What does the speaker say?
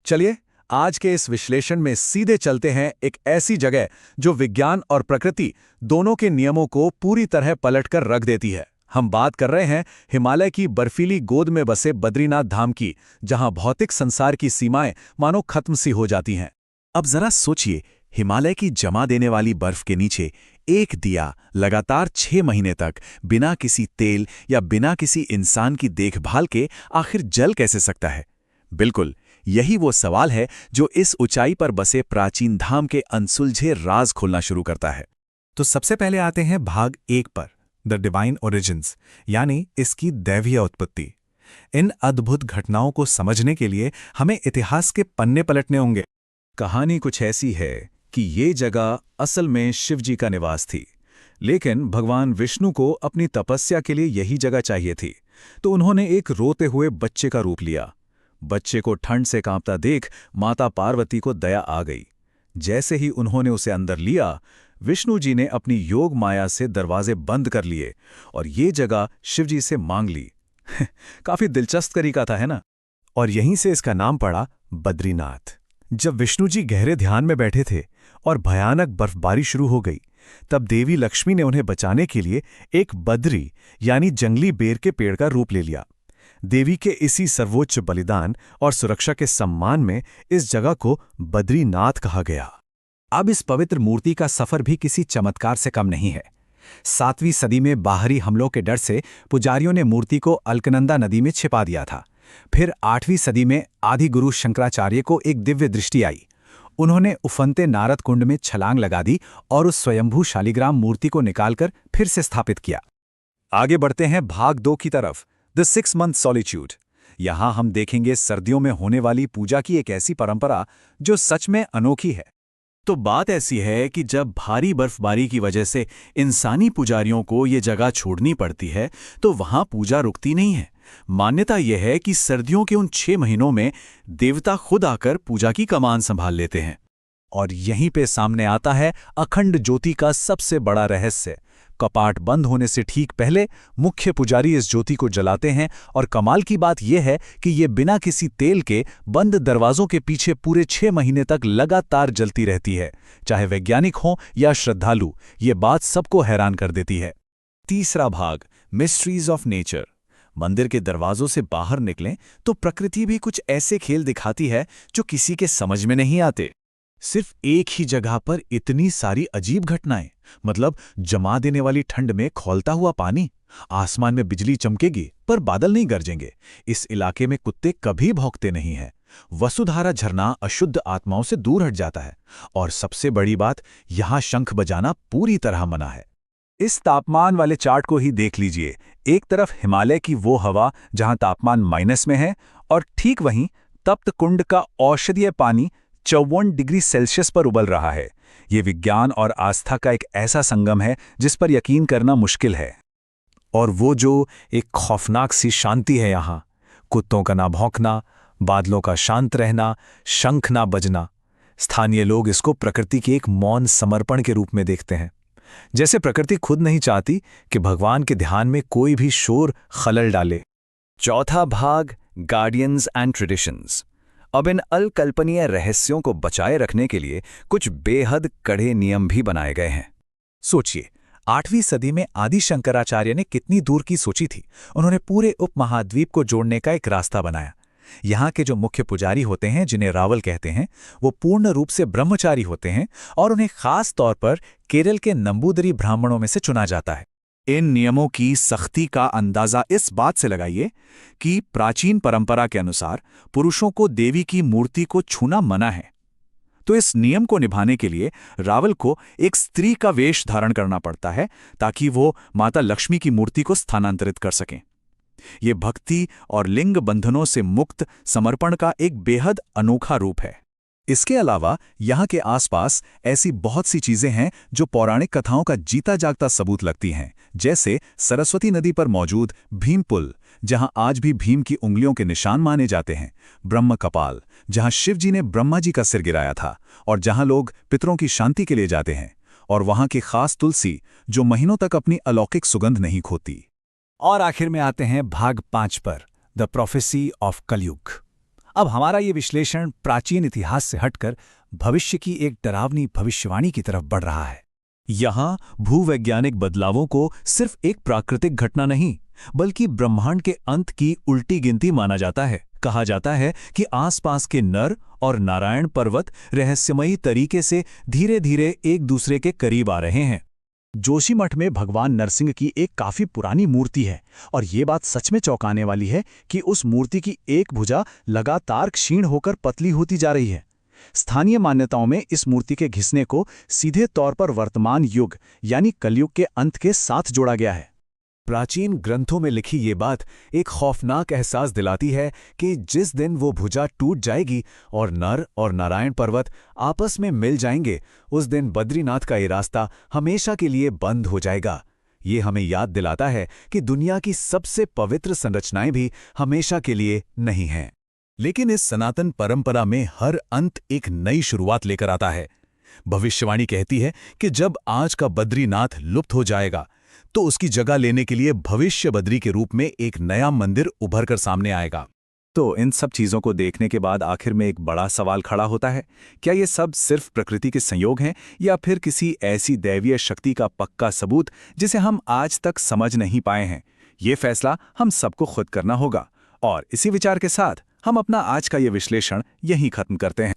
चलिए आज के इस विश्लेषण में सीधे चलते हैं एक ऐसी जगह जो विज्ञान और प्रकृति दोनों के नियमों को पूरी तरह पलटकर रख देती है। हम बात कर रहे हैं हिमालय की बर्फीली गोद में बसे बद्रीनाथ धाम की, जहां भौतिक संसार की सीमाएं मानो खत्म सी हो जाती हैं। अब जरा सोचिए, हिमालय की जमा देने वाली बर्फ के नीचे एक दिया लगातार 6 महीने तक बिना किसी तेल या बिना किसी इंसान की देखभाल के आखिर जल कैसे सकता है? बिल्कुल, यही वो सवाल है जो इस ऊंचाई पर बसे प्राचीन धाम के अनसुलझे राज खोलना शुरू करता है। तो सबसे पहले आते हैं भाग 1 पर, द डिवाइन ओरिजिन्स, यानी इसकी दैवीय उत्पत्ति। इन अद्भुत घटनाओं को समझने के लिए हमें इतिहास के पन्ने पलटने होंगे। कहानी कुछ ऐसी है कि ये जगह असल में शिव जी का निवास थी, लेकिन भगवान विष्णु को अपनी तपस्या के लिए यही जगह चाहिए थी, तो उन्होंने एक रोते हुए बच्चे का रूप लिया। बच्चे को ठंड से कांपता देख माता पार्वती को दया आ गई। जैसे ही उन्होंने उसे अंदर लिया, विष्णु जी ने अपनी योग माया से दरवाजे बंद कर लिए और ये जगह शिवजी से मांग ली। काफी दिलचस्प तरीका था, है ना? और यहीं से इसका नाम पड़ा बद्रीनाथ। जब विष्णु जी गहरे ध्यान में बैठे थे और भयानक बर्फबारी शुरू हो गई, तब देवी लक्ष्मी ने उन्हें बचाने के लिए एक बद्री यानी जंगली बेर के पेड़ का रूप ले लिया। देवी के इसी सर्वोच्च बलिदान और सुरक्षा के सम्मान में इस जगह को बद्रीनाथ कहा गया। अब इस पवित्र मूर्ति का सफर भी किसी चमत्कार से कम नहीं है। 7वीं सदी में बाहरी हमलों के डर से पुजारियों ने मूर्ति को अलकनंदा नदी में छिपा दिया था। फिर 8वीं सदी में आदि गुरु शंकराचार्य को एक दिव्य दृष्टि आई। उन्होंने उफनते नारद कुंड में छलांग लगा दी और उस स्वयंभू शालिग्राम मूर्ति को निकालकर फिर से स्थापित किया। आगे बढ़ते हैं भाग 2 की तरफ, द 6 मंथ सॉलिट्यूड। यहां हम देखेंगे सर्दियों में होने वाली पूजा की एक ऐसी परंपरा जो सच में अनोखी है। तो बात ऐसी है कि जब भारी बर्फबारी की वजह से इंसानी पुजारियों को ये जगह छोड़नी पड़ती है, तो वहां पूजा रुकती नहीं है। मान्यता यह है कि सर्दियों के उन 6 महीनों में देवता खुद आकर पूजा की कमान संभाल लेते हैं। और यहीं पे सामने आता है अखंड ज्योति का सबसे बड़ा रहस्य। कपाट बंद होने से ठीक पहले मुख्य पुजारी इस ज्योति को जलाते हैं, और कमाल की बात यह है कि ये बिना किसी तेल के बंद दरवाजों के पीछे पूरे 6 महीने तक लगातार जलती रहती है। चाहे वैज्ञानिक हों या श्रद्धालु, ये बात सबको हैरान कर देती है। तीसरा भाग, मिस्ट्रीज ऑफ नेचर। मंदिर के दरवाजों से बाहर निकलें तो प्रकृति भी कुछ ऐसे खेल दिखाती है जो किसी के समझ में नहीं आते। सिर्फ एक ही जगह पर इतनी सारी अजीब घटनाएं, मतलब जमा देने वाली ठंड में खौलता हुआ पानी, आसमान में बिजली चमकेगी पर बादल नहीं गरजेंगे, इस इलाके में कुत्ते कभी भौंकते नहीं हैं, वसुधारा झरना अशुद्ध आत्माओं से दूर हट जाता है, और सबसे बड़ी बात, यहां शंख बजाना पूरी तरह मना है। इस तापमान वाले चार्ट को ही देख लीजिए। एक तरफ हिमालय की वो हवा जहां तापमान माइनस में है, और ठीक वहीं तप्त कुंड का औषधीय पानी 54 डिग्री सेल्सियस पर उबल रहा है। ये विज्ञान और आस्था का एक ऐसा संगम है जिस पर यकीन करना मुश्किल है। और वो जो एक खौफनाक सी शांति है यहाँ, कुत्तों का ना भौंकना, बादलों का शांत रहना, शंख ना बजना। स्थानीय लोग इसको प्रकृति के एक मौन समर्पण के रूप में देखते हैं, जैसे प्रकृति खुद नहीं चाहती कि भगवान के ध्यान में कोई भी शोर खलल डाले। चौथा भाग, गार्डियंस एंड ट्रेडिशंस। अब इन अकल्पनीय रहस्यों को बचाए रखने के लिए कुछ बेहद कड़े नियम भी बनाए गए हैं। सोचिए, 8वीं सदी में आदि शंकराचार्य ने कितनी दूर की सोची थी। उन्होंने पूरे उपमहाद्वीप को जोड़ने का एक रास्ता बनाया। यहाँ के जो मुख्य पुजारी होते हैं, जिन्हें रावल कहते हैं, वो पूर्ण रूप से ब्रह्मचारी होते हैं और उन्हें खास तौर पर केरल के नंबूदरी ब्राह्मणों में से चुना जाता है। इन नियमों की सख्ती का अंदाजा इस बात से लगाइए कि प्राचीन परंपरा के अनुसार पुरुषों को देवी की मूर्ति को छूना मना है। तो इस नियम को निभाने के लिए रावल को एक स्त्री का वेश धारण करना पड़ता है, ताकि वो माता लक्ष्मी की मूर्ति को स्थानांतरित कर सकें। ये भक्ति और लिंग बंधनों से मुक्त समर्पण का एक बेहद अनोखा रूप है। इसके अलावा यहाँ के आसपास ऐसी बहुत सी चीजें हैं जो पौराणिक कथाओं का जीता जागता सबूत लगती हैं, जैसे सरस्वती नदी पर मौजूद भीम पुल, जहाँ आज भी भीम की उंगलियों के निशान माने जाते हैं, ब्रह्म कपाल, जहाँ शिव जी ने ब्रह्मा जी का सिर गिराया था और जहाँ लोग पितरों की शांति के लिए जाते हैं, और वहाँ की खास तुलसी जो महीनों तक अपनी अलौकिक सुगंध नहीं खोती। और आखिर में आते हैं भाग 5 पर, द प्रोफेसी ऑफ कलयुग। अब हमारा ये विश्लेषण प्राचीन इतिहास से हटकर भविष्य की एक डरावनी भविष्यवाणी की तरफ बढ़ रहा है। यहाँ भूवैज्ञानिक बदलावों को सिर्फ एक प्राकृतिक घटना नहीं, बल्कि ब्रह्मांड के अंत की उल्टी गिनती माना जाता है। कहा जाता है कि आसपास के नर और नारायण पर्वत रहस्यमयी तरीके से धीरे धीरे एक दूसरे के करीब आ रहे हैं। जोशीमठ में भगवान नरसिंह की एक काफी पुरानी मूर्ति है और ये बात सच में चौंकाने वाली है कि उस मूर्ति की एक भुजा लगातार क्षीण होकर पतली होती जा रही है। स्थानीय मान्यताओं में इस मूर्ति के घिसने को सीधे तौर पर वर्तमान युग यानी कलयुग के अंत के साथ जोड़ा गया है। प्राचीन ग्रंथों में लिखी ये बात एक खौफनाक एहसास दिलाती है कि जिस दिन वो भुजा टूट जाएगी और नर और नारायण पर्वत आपस में मिल जाएंगे, उस दिन बद्रीनाथ का ये रास्ता हमेशा के लिए बंद हो जाएगा। ये हमें याद दिलाता है कि दुनिया की सबसे पवित्र संरचनाएं भी हमेशा के लिए नहीं हैं। लेकिन इस सनातन परंपरा में हर अंत एक नई शुरुआत लेकर आता है। भविष्यवाणी कहती है कि जब आज का बद्रीनाथ लुप्त हो जाएगा तो उसकी जगह लेने के लिए भविष्य बद्री के रूप में एक नया मंदिर उभर कर सामने आएगा। तो इन सब चीजों को देखने के बाद आखिर में एक बड़ा सवाल खड़ा होता है, क्या ये सब सिर्फ प्रकृति के संयोग हैं या फिर किसी ऐसी दैवीय शक्ति का पक्का सबूत जिसे हम आज तक समझ नहीं पाए हैं? ये फैसला हम सबको खुद करना होगा। और इसी विचार के साथ हम अपना आज का ये विश्लेषण यहीं खत्म करते हैं।